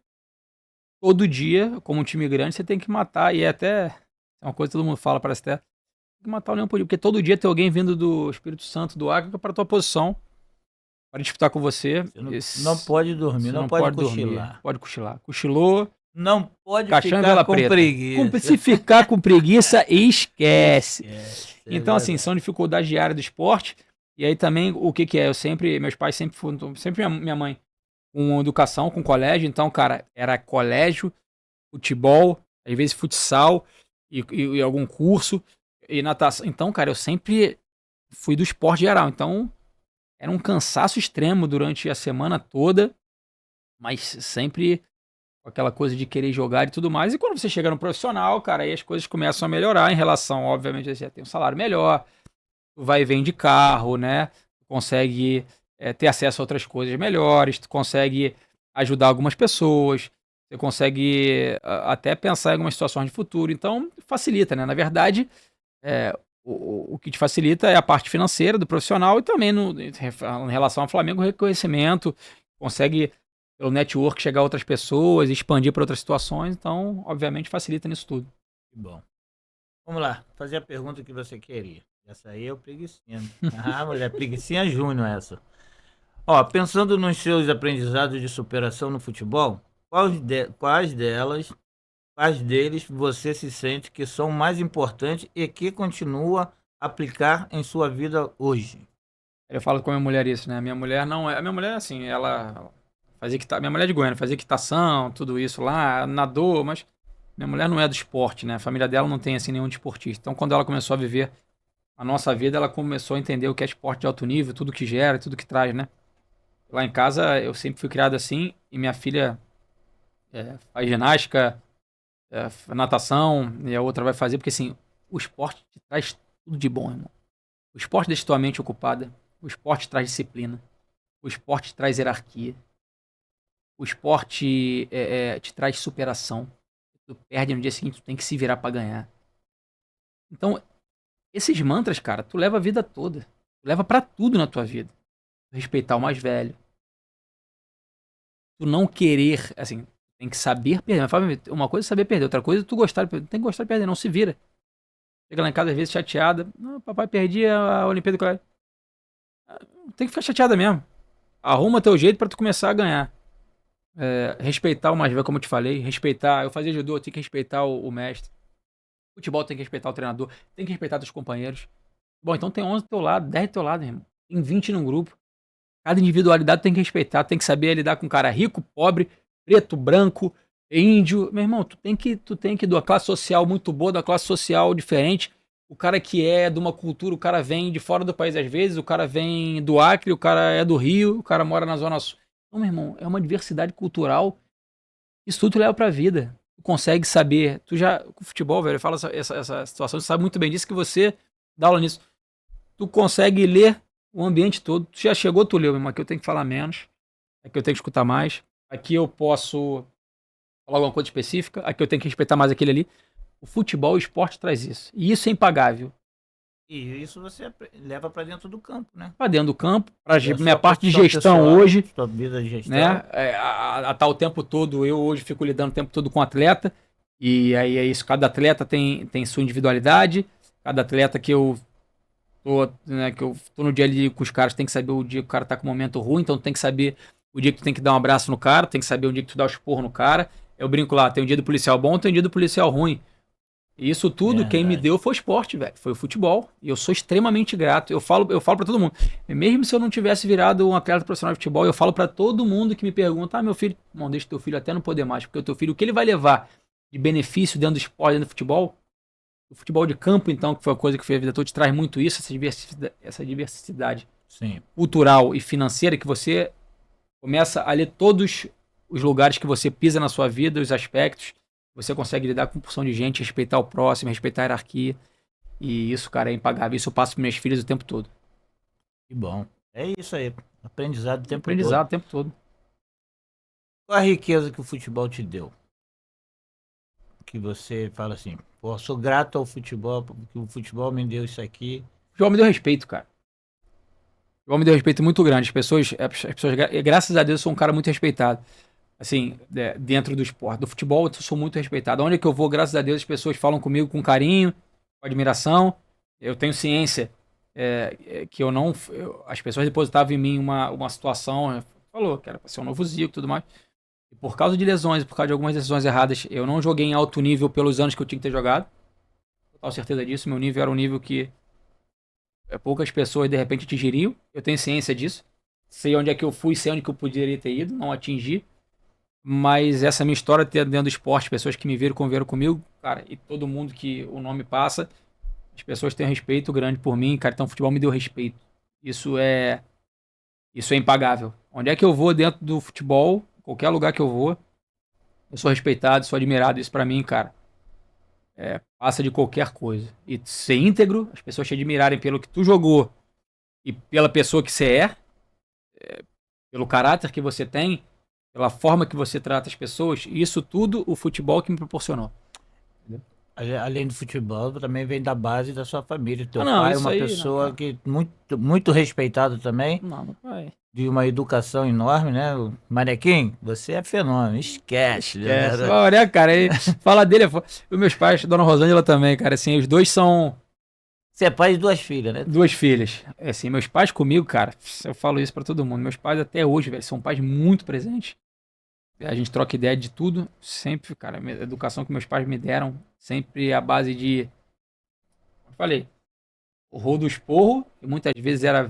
todo dia, como um time grande, você tem que matar. E é até uma coisa que todo mundo fala, parece até. Tem que matar o leão por dia. Porque todo dia tem alguém vindo do Espírito Santo, do Acre, para a tua posição, para disputar com você. Você não pode dormir, não pode cochilar. Dormir, pode cochilar. Cochilou. Não pode ficar com preguiça. Se ficar com preguiça, esquece. Então, assim, são dificuldades diárias do esporte. E aí também, o que é? Meus pais sempre minha mãe, com educação, com colégio. Então, cara, era colégio, futebol, às vezes futsal e algum curso e natação. Então, cara, eu sempre fui do esporte geral. Então, era um cansaço extremo durante a semana toda, mas sempre com aquela coisa de querer jogar e tudo mais. E quando você chega no profissional, cara, aí as coisas começam a melhorar em relação, obviamente, você tem um salário melhor, tu vai e vem de carro, né? Tu consegue ter acesso a outras coisas melhores, tu consegue ajudar algumas pessoas, você consegue até pensar em algumas situações de futuro. Então, facilita, né? Na verdade, o que te facilita é a parte financeira do profissional e também em relação ao Flamengo, o reconhecimento, consegue pelo network chegar a outras pessoas, expandir para outras situações, então obviamente facilita nisso tudo. Que bom. Vamos lá, fazer a pergunta que você queria. Essa aí é o Preguicinha. Mulher, Preguicinha Júnior essa. Pensando nos seus aprendizados de superação no futebol, quais deles você se sente que são mais importantes e que continua a aplicar em sua vida hoje? Eu falo com a minha mulher isso, né? Minha mulher não é... A minha mulher, assim, ela fazia minha mulher é de Goiânia, fazia equitação, tudo isso lá, nadou, mas minha mulher não é do esporte, né? A família dela não tem, assim, nenhum desportista. Então, quando ela começou a viver a nossa vida, ela começou a entender o que é esporte de alto nível, tudo que gera, tudo que traz, né? Lá em casa, eu sempre fui criado assim, e minha filha faz ginástica, natação, e a outra vai fazer, porque, assim, o esporte te traz tudo de bom, irmão. O esporte deixa tua mente ocupada, o esporte traz disciplina, o esporte traz hierarquia, o esporte te traz superação. Tu perde no dia seguinte, tu tem que se virar pra ganhar. Então, esses mantras, cara, tu leva a vida toda. Tu leva pra tudo na tua vida. respeitar o mais velho. Tu não querer, assim, tem que saber perder. Uma coisa é saber perder, outra coisa é tu gostar de perder. Tem que gostar de perder, não se vira. Chega lá em casa às vezes chateada. Não, papai, perdi a Olimpíada do Colégio. Tem que ficar chateada mesmo. Arruma teu jeito pra tu começar a ganhar. Respeitar o mais velho, como eu te falei. Respeitar. Eu fazia judô, eu tenho que respeitar o mestre. Futebol tem que respeitar o treinador. Tem que respeitar teus companheiros. Bom, então tem 11 do teu lado, 10 do teu lado, irmão. Tem 20 num grupo. Cada individualidade tem que respeitar. Tem que saber lidar com um cara rico, pobre, preto, branco, índio. Meu irmão, tu tem que da classe social muito boa, da classe social diferente. O cara que é de uma cultura, o cara vem de fora do país às vezes, o cara vem do Acre, o cara é do Rio, o cara mora na Zona Sul. Então, meu irmão, é uma diversidade cultural. Isso tudo tu leva pra vida. Tu consegue saber. Tu já, com o futebol, velho, fala essa situação, tu sabe muito bem disso que você dá aula nisso. Tu consegue ler o ambiente todo. Tu já chegou, tu leu, meu irmão. Aqui eu tenho que falar menos. Aqui eu tenho que escutar mais. Aqui eu posso falar alguma coisa específica. Aqui eu tenho que respeitar mais aquele ali. O futebol, o esporte traz isso. E isso é impagável. E isso você leva pra dentro do campo, né? Pra dentro do campo, pra minha parte de gestão pessoal, hoje, sua vida de gestão. né? A tá o tempo todo, eu hoje fico lidando o tempo todo com atleta. E aí é isso, cada atleta tem sua individualidade. Cada atleta que eu tô no dia ali com os caras, tem que saber o dia que o cara tá com um momento ruim, então tem que saber o dia que tu tem que dar um abraço no cara, tem que saber o dia que tu dá o esporro no cara. Eu brinco lá, tem um dia do policial bom, tem um dia do policial ruim. E isso tudo, quem me deu foi o esporte, velho. Foi o futebol. E eu sou extremamente grato. Eu falo pra todo mundo. Mesmo se eu não tivesse virado um atleta profissional de futebol, eu falo pra todo mundo que me pergunta: meu filho, não deixa teu filho até não poder mais. Porque o teu filho, o que ele vai levar de benefício dentro do esporte, dentro do futebol? O futebol de campo, então, que foi a coisa que fez a vida toda, te traz muito isso, essa diversidade Sim. cultural e financeira, que você começa a ler todos os lugares que você pisa na sua vida, os aspectos. Você consegue lidar com porção de gente, respeitar o próximo, respeitar a hierarquia. E isso, cara, é impagável. Isso eu passo para minhas filhas o tempo todo. Que bom. É isso aí. Aprendizado o tempo Aprendizado o tempo todo. Qual a riqueza que o futebol te deu? Que você fala assim, pô, sou grato ao futebol, porque o futebol me deu isso aqui. O futebol me deu respeito, cara. O futebol me deu respeito muito grande. As pessoas, graças a Deus, eu sou um cara muito respeitado. Assim, dentro do esporte. Do futebol, eu sou muito respeitado. Onde é que eu vou, graças a Deus, as pessoas falam comigo com carinho, com admiração. Eu tenho ciência que eu não... as pessoas depositavam em mim uma situação, falou que era pra ser um novo Zico e tudo mais. E por causa de lesões, por causa de algumas decisões erradas, eu não joguei em alto nível pelos anos que eu tinha que ter jogado. Total certeza disso. Meu nível era um nível que poucas pessoas, de repente, atingiriam. Eu tenho ciência disso. Sei onde é que eu fui, sei onde que eu poderia ter ido, não atingi. Mas essa minha história dentro do esporte, pessoas que me viram, conviveram comigo, cara, e todo mundo que o nome passa, as pessoas têm um respeito grande por mim, cara, então o futebol me deu respeito. Isso é impagável. Onde é que eu vou dentro do futebol, qualquer lugar que eu vou, eu sou respeitado, sou admirado. Isso pra mim, cara, passa de qualquer coisa. E ser íntegro, as pessoas te admirarem pelo que tu jogou e pela pessoa que você pelo caráter que você tem, pela forma que você trata as pessoas, isso tudo o futebol que me proporcionou. Além do futebol, também vem da base da sua família. Teu não, pai é isso uma aí, pessoa não. que muito respeitado também, Não, meu pai. de uma educação enorme, né? O Manequim, você é fenômeno, esquece. Olha, cara, fala dele. Os meus pais, Dona Rosângela também, cara, assim, os dois são... Você é pai de 2 filhas, né? 2 filhas. Assim, meus pais comigo, cara, eu falo isso pra todo mundo. Meus pais até hoje, velho, são pais muito presentes. A gente troca ideia de tudo. Sempre, cara, a educação que meus pais me deram, sempre a base de... Como eu falei, o rolo do esporro, que muitas vezes era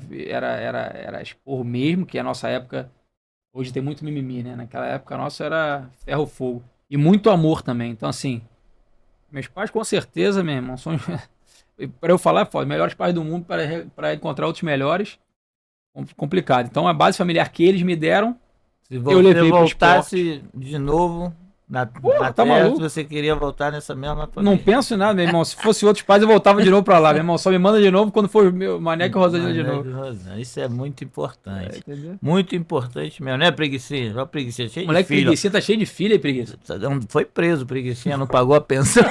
esporro mesmo, que a nossa época... Hoje tem muito mimimi, né? Naquela época nossa era ferro-fogo. E muito amor também. Então, assim, meus pais com certeza, meu irmão, são... Para eu falar, os melhores pais do mundo para encontrar outros melhores, complicado. Então, a base familiar que eles me deram, Se eu levei pro voltasse de novo na tá terra, maluco? se você queria voltar nessa mesma família. Não penso em nada, meu irmão. Se fosse outros pais, eu voltava de novo pra lá, meu irmão. Só me manda de novo quando for meu Maneco e Rosângela de novo. Isso é muito importante. Entendeu? Muito importante mesmo, né, Preguicinha? Olha a Preguicinha, cheio Moleque, de filho. preguiça, tá cheio de filha aí, preguiça. Foi preso, Preguicinha, não pagou a pensão.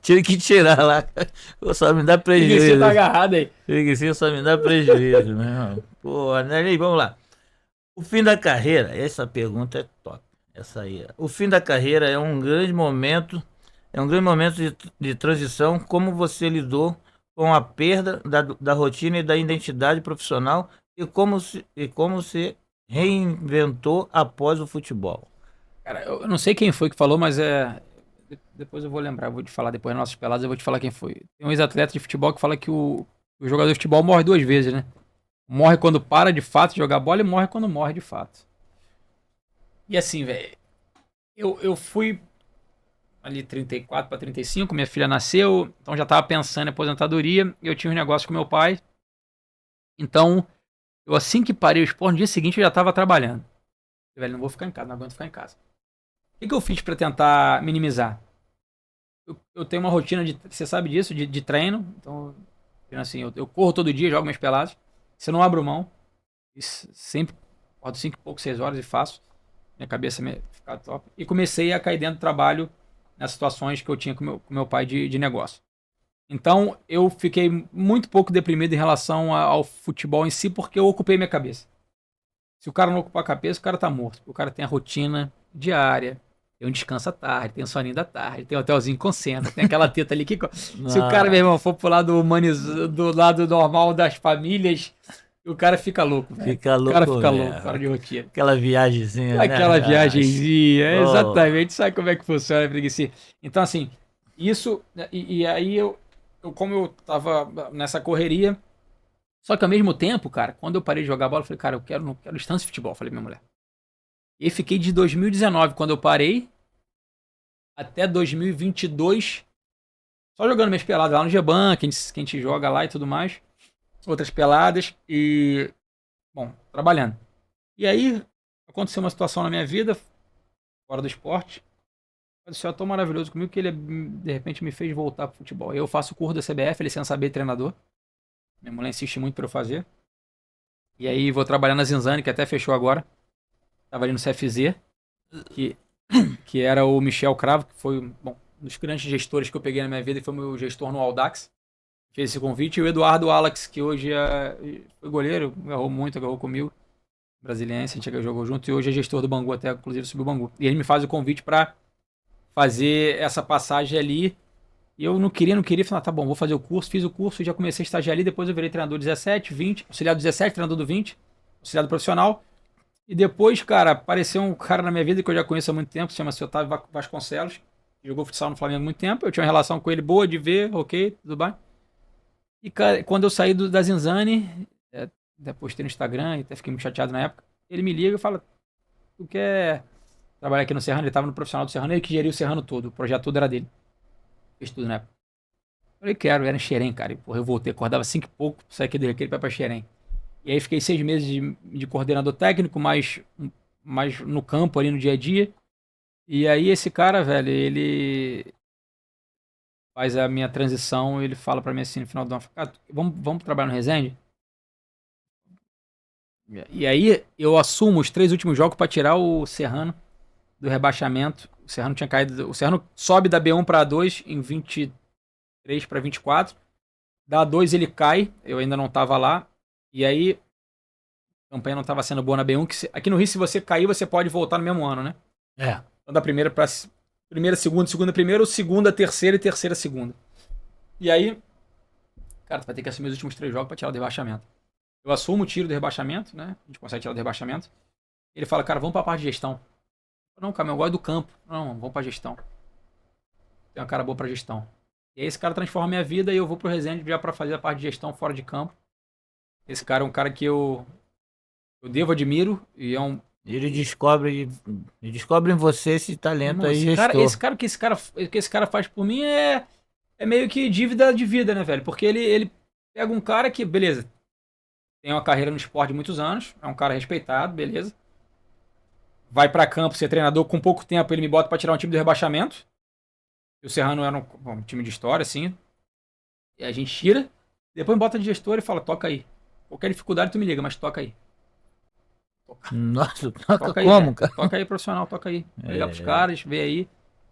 Tive que tirar lá. Só me dá prejuízo. Você tá agarrado aí. Preguiça só me dá prejuízo, meu irmão. Pô, Nelly, vamos lá. O fim da carreira, essa pergunta é top. Essa aí. O fim da carreira é um grande momento, de transição. Como você lidou com a perda da rotina e da identidade profissional e como se reinventou após o futebol? Cara, eu não sei quem foi que falou, mas depois eu vou lembrar, eu vou te falar depois nas nossas peladas, eu vou te falar quem foi. Tem um ex-atleta de futebol que fala que o jogador de futebol morre 2 vezes, né? Morre quando para de fato de jogar bola e morre quando morre de fato. E assim, velho, eu fui ali 34 para 35, minha filha nasceu, então já tava pensando em aposentadoria, eu tinha um negócio com meu pai. Então, eu assim que parei o esporte, no dia seguinte eu já tava trabalhando. Velho, não vou ficar em casa, não aguento ficar em casa. O que eu fiz pra tentar minimizar? Eu tenho uma rotina você sabe disso, de treino. Então, assim, eu corro todo dia, jogo minhas peladas. Se eu não abro mão, sempre acordo 5 e pouco, 6 horas e faço. Minha cabeça fica top. E comecei a cair dentro do trabalho nas situações que eu tinha com meu pai de negócio. Então, eu fiquei muito pouco deprimido em relação ao futebol em si, porque eu ocupei minha cabeça. Se o cara não ocupar a cabeça, o cara tá morto. O cara tem a rotina diária, tem um descanso à tarde, tem um soninho da tarde, tem um hotelzinho com cena, tem aquela teta ali que... Se o cara, meu irmão, for pro lado do lado normal das famílias, o cara fica louco, velho. Fica louco, o cara fica louco, cara de rotina. Aquela viagemzinha, né? Aquela viagemzinha, exatamente. Sabe como é que funciona, preguiça? Então, assim, isso... E aí, como eu tava nessa correria... Só que ao mesmo tempo, cara, quando eu parei de jogar bola, eu falei, cara, não quero distância de futebol, falei pra minha mulher. E fiquei de 2019, quando eu parei, até 2022, só jogando minhas peladas lá no Geban, que a gente joga lá e tudo mais. Outras peladas e, bom, trabalhando. E aí, aconteceu uma situação na minha vida, fora do esporte. O senhor é tão maravilhoso comigo que ele, de repente, me fez voltar pro futebol. Eu faço o curso da CBF, licença B treinador. Minha mulher insiste muito pra eu fazer. E aí vou trabalhar na Zinzane, que até fechou agora. Tava ali no CFZ, que era o Michel Cravo, que foi um dos grandes gestores que eu peguei na minha vida e foi meu gestor no Audax. Fez esse convite. E o Eduardo Alex, que hoje foi goleiro, agarrou comigo. Brasiliense, a gente jogou junto. E hoje é gestor do Bangu, até inclusive subiu o Bangu. E ele me faz o convite pra fazer essa passagem ali. E eu não queria, falei, tá bom, vou fazer o curso, fiz o curso, já comecei a estagiar ali, depois eu virei treinador 17, 20, auxiliar do 17, treinador do 20, auxiliar do profissional. E depois, cara, apareceu um cara na minha vida que eu já conheço há muito tempo, chama-se Otávio Vasconcelos, jogou futsal no Flamengo há muito tempo, eu tinha uma relação com ele boa, de ver, ok, tudo bem. E, cara, quando eu saí da Zinzane, depois ter no Instagram, e até fiquei muito chateado na época, ele me liga e fala, tu quer trabalhar aqui no Serrano? Ele tava no profissional do Serrano, ele que geria o Serrano todo, o projeto todo era dele. Fez tudo, né? Falei, era em Xerém, cara. E, porra, eu voltei, acordava 5 e pouco, saí aqui do Recreio pra ir pra Xerém. E aí fiquei 6 meses de coordenador técnico, mais no campo ali no dia a dia. E aí esse cara, velho, ele faz a minha transição, ele fala pra mim assim no final do ano, cara, vamos trabalhar no Resende? E aí eu assumo os 3 últimos jogos pra tirar o Serrano do rebaixamento. O Serrano tinha caído. O Serrano sobe da B1 pra A2 em 23 para 24. Da A2 ele cai. Eu ainda não tava lá. E aí a campanha não tava sendo boa na B1. Aqui no Rio, se você cair, você pode voltar no mesmo ano, né? É. Então da primeira pra primeira, segunda primeira, ou segunda, terceira e terceira, segunda. E aí, cara, tu vai ter que assumir os últimos 3 jogos pra tirar o rebaixamento. Eu assumo o tiro do rebaixamento, né? A gente consegue tirar o rebaixamento. Ele fala, cara, vamos pra parte de gestão. Não, cara, eu gosto do campo. Não, vamos pra gestão. Tem uma cara boa pra gestão. E aí esse cara transforma a minha vida e eu vou pro Resende já pra fazer a parte de gestão fora de campo. Esse cara é um cara que eu devo admiro e é um... Ele descobre em você esse talento aí, gestor. O que esse cara faz por mim é meio que dívida de vida, né, velho? Porque ele pega um cara que, beleza, tem uma carreira no esporte de muitos anos, é um cara respeitado, beleza. Vai pra campo ser treinador, com pouco tempo ele me bota pra tirar um time do rebaixamento. E o Serrano era um time de história, assim. E a gente tira. Depois me bota de gestor e fala, toca aí. Qualquer dificuldade tu me liga, mas toca aí. Nossa, toca aí, como, cara? Toca aí, profissional, toca aí. Vai ligar pros caras, vê aí.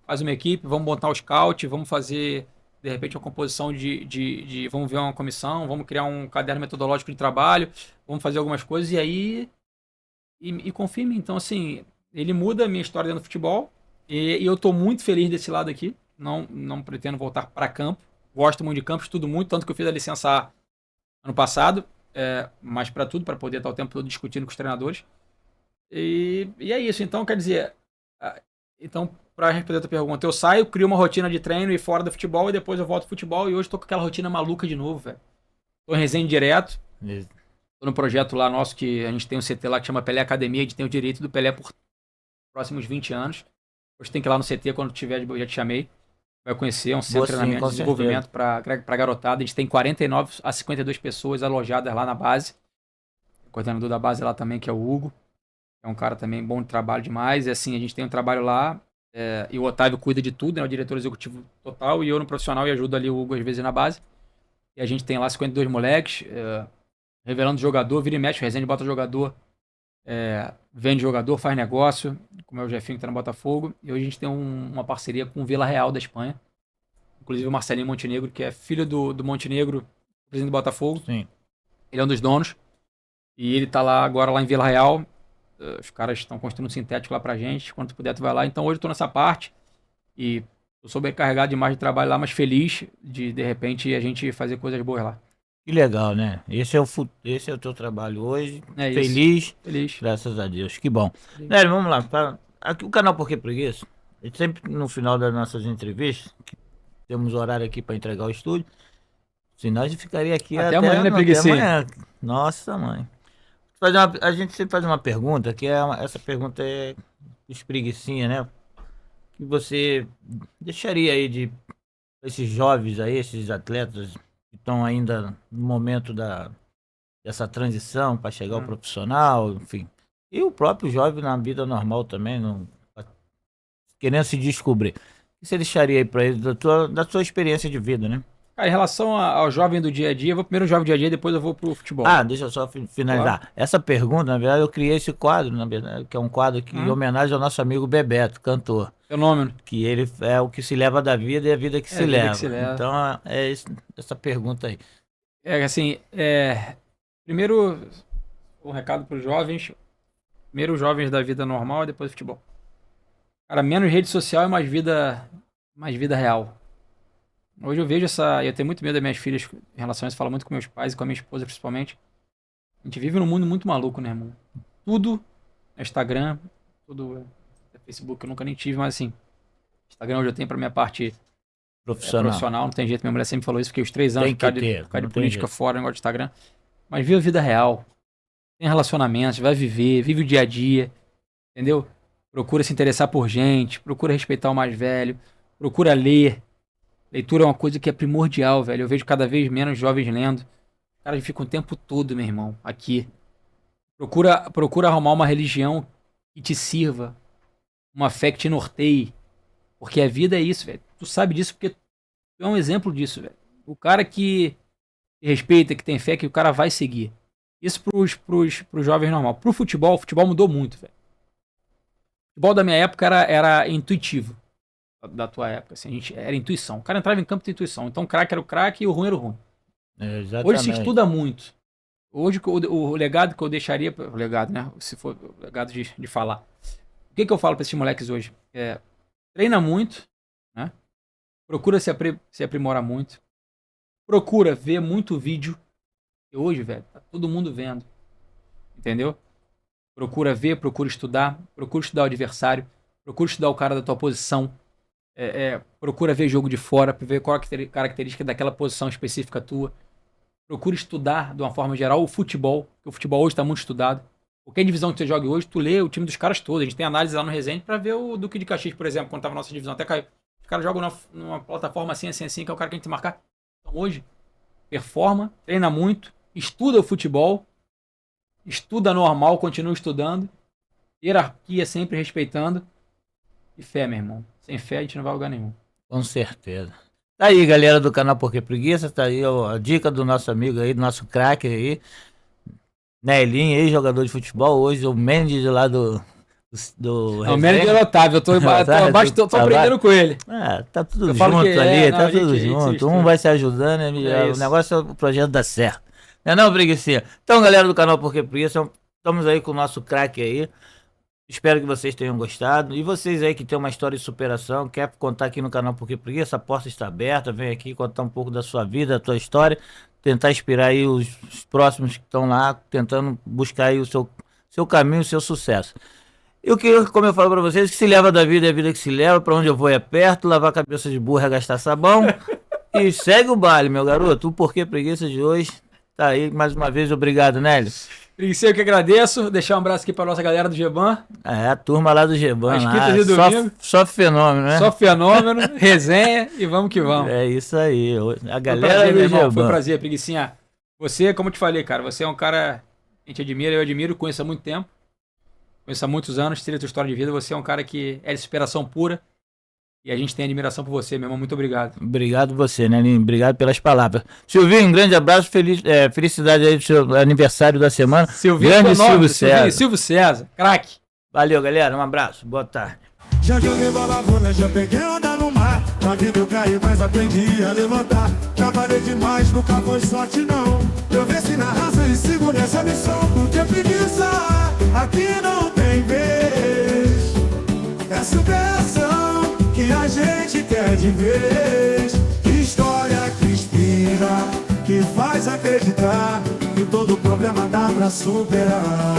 Faz uma equipe, vamos montar o scout, vamos fazer de repente, uma composição vamos ver uma comissão, vamos criar um caderno metodológico de trabalho, vamos fazer algumas coisas, e aí, e confia em mim. Então, assim, ele muda a minha história dentro do futebol, e eu tô muito feliz desse lado aqui, não pretendo voltar para campo, gosto muito de campo, estudo muito, tanto que eu fiz a licença A ano passado, mas para tudo, para poder estar o tempo todo discutindo com os treinadores. E é isso. Então, quer dizer, então, para responder a tua pergunta, eu saio, crio uma rotina de treino e fora do futebol, e depois eu volto ao futebol, e hoje tô com aquela rotina maluca de novo, velho. Tô em Resende direto, tô no projeto lá nosso, que a gente tem um CT lá que chama Pelé Academia, a gente tem o direito do Pelé por próximos 20 anos. Hoje tem que ir lá no CT, quando tiver, eu já te chamei. Vai conhecer, é um centro de treinamento de desenvolvimento para garotada. A gente tem 49 a 52 pessoas alojadas lá na base. O coordenador da base lá também, que é o Hugo. É um cara também bom de trabalho demais. E assim, a gente tem um trabalho lá. E o Otávio cuida de tudo, né? O diretor executivo total. E eu no profissional e ajudo ali o Hugo às vezes na base. E a gente tem lá 52 moleques. Revelando jogador, vira e mexe. O Resende bota jogador. Vende jogador, faz negócio, como é o Jefinho que tá no Botafogo, e hoje a gente tem uma parceria com o Vila Real da Espanha, inclusive o Marcelinho Montenegro, que é filho do Montenegro, presidente do Botafogo. Sim. Ele é um dos donos, e ele tá lá agora lá em Vila Real. Os caras estão construindo um sintético lá pra gente, quando tu puder tu vai lá. Então hoje eu tô nessa parte, e eu sou bem carregado demais de trabalho lá, mas feliz de repente a gente fazer coisas boas lá. Que legal, né? Esse é o teu trabalho hoje. É isso. Feliz. Graças a Deus. Que bom. Nélio, vamos lá. Aqui, o canal Por Que Preguiça, a gente sempre no final das nossas entrevistas, temos horário aqui para entregar o estúdio, senão a gente ficaria aqui até amanhã, né, preguicinha? Nossa, mãe. A gente sempre faz uma pergunta, essa pergunta é dos preguicinha, né? Que você deixaria aí de esses jovens aí, esses atletas que estão ainda no momento dessa transição para chegar ao profissional, enfim. E o próprio jovem na vida normal também, querendo se descobrir. O que você deixaria aí para ele da sua experiência de vida, né? Cara, em relação ao jovem do dia a dia, eu vou primeiro no jovem do dia a dia, depois eu vou pro futebol. Deixa eu só finalizar. Claro. Essa pergunta, na verdade, eu criei esse quadro, na verdade, que é um quadro em homenagem ao nosso amigo Bebeto, cantor. Fenômeno. Que ele é o que se leva da vida e a vida que se leva. Então, essa pergunta aí. Primeiro, um recado para os jovens. Primeiro, os jovens da vida normal e depois futebol. Cara, menos rede social e mais vida real. Hoje eu vejo eu tenho muito medo das minhas filhas em relação a isso, falo muito com meus pais e com a minha esposa principalmente. A gente vive num mundo muito maluco, né, irmão? Tudo é Instagram, tudo é Facebook, eu nunca nem tive, mas assim, Instagram hoje eu tenho pra minha parte profissional, não tem jeito, minha mulher sempre falou isso, fiquei os 3 anos por causa de política fora, negócio de Instagram. Mas vive a vida real, tem relacionamentos, vai vive o dia a dia, entendeu? Procura se interessar por gente, procura respeitar o mais velho, procura ler. Leitura é uma coisa que é primordial, velho. Eu vejo cada vez menos jovens lendo. Os caras ficam o tempo todo, meu irmão, aqui. Procura arrumar uma religião que te sirva. Uma fé que te norteie. Porque a vida é isso, velho. Tu sabe disso porque tu é um exemplo disso, velho. O cara que respeita, que tem fé, que o cara vai seguir. Isso pros jovens normal. Pro futebol, o futebol mudou muito, velho. O futebol da minha época era intuitivo. Da tua época, assim, era intuição. O cara entrava em campo de intuição. Então o craque era o craque e o ruim era o ruim. Hoje se estuda muito. Hoje o legado que eu deixaria... O legado, né? Se for o legado de falar. O que eu falo pra esses moleques hoje? Treina muito, né? Procura se aprimorar muito. Procura ver muito vídeo. E hoje, velho, tá todo mundo vendo. Entendeu? Procura ver, procura estudar o adversário. Procura estudar o cara da tua posição. Procura ver jogo de fora, pra ver qual é a característica daquela posição específica tua. Procura estudar, de uma forma geral, o futebol, porque o futebol hoje está muito estudado. Qualquer divisão que você jogue hoje, tu lê o time dos caras todos. A gente tem análise lá no Resende pra ver o Duque de Caxias, por exemplo, quando tava na nossa divisão, até caiu. Os caras jogam numa plataforma assim, que é o cara que a gente marcar. Então hoje, performa, treina muito, estuda o futebol, estuda normal, continua estudando, hierarquia sempre respeitando, e fé, meu irmão. Sem fé a gente não vai a lugar nenhum. Com certeza. Tá aí, galera do canal Por Que Preguiça, tá aí a dica do nosso amigo aí, do nosso craque aí, Nelinho aí, jogador de futebol, hoje o Mendes lá do O mérito é Otávio, eu tô abaixo, tô aprendendo com ele. Tá tudo Eu junto falo que ali, não, tá a gente- tudo a gente se junto. mistura. Um vai se ajudando, o negócio é o projeto dá certo. Não, Preguicinha? Então, galera do canal Porque Preguiça, estamos aí com o nosso craque aí. Espero que vocês tenham gostado. E vocês aí que tem uma história de superação, quer contar aqui no canal Porque Preguiça, a porta está aberta. Vem aqui contar um pouco da sua vida, da tua história. Tentar inspirar aí os próximos que estão lá, tentando buscar aí o seu caminho, o seu sucesso. E o que, como eu falo pra vocês, que se leva da vida é a vida que se leva. Pra onde eu vou é perto, lavar a cabeça de burro é gastar sabão. E segue o baile, meu garoto. O Porquê Preguiça de hoje tá aí. Mais uma vez, obrigado, Nélio. Preguiça, eu que agradeço. Deixar um abraço aqui pra nossa galera do Geban. A turma lá do Geban. Às Lá, quintas e domingo. só fenômeno, né? Só fenômeno, resenha e vamos que vamos. É isso aí. A Foi um galera prazer, do meu irmão. Foi um Geban. prazer, Preguicinha. Você, como eu te falei, cara, você é um cara que a gente admira, eu admiro, conheço há muito tempo. Conheço há muitos anos, sei a tua história de vida. Você é um cara que é de superação pura. E a gente tem admiração por você, meu irmão. Muito obrigado. Obrigado você, Nelinho. Obrigado pelas palavras. Silvinho, um grande abraço. Felicidade aí do seu aniversário da semana. Silvinho, Grande teu nome, Silvio Silvio César, craque. Valeu, galera. Um abraço. Boa tarde. Já joguei bola vôlei, já peguei onda no mar. Na vida eu caí, mas aprendi a levantar. Trabalhei demais, nunca foi sorte não. Eu venci na raça e sigo nessa missão. Porque preguiça aqui não tem vez. É superação que a gente quer de vez. História que inspira, que faz acreditar que todo problema dá pra superar.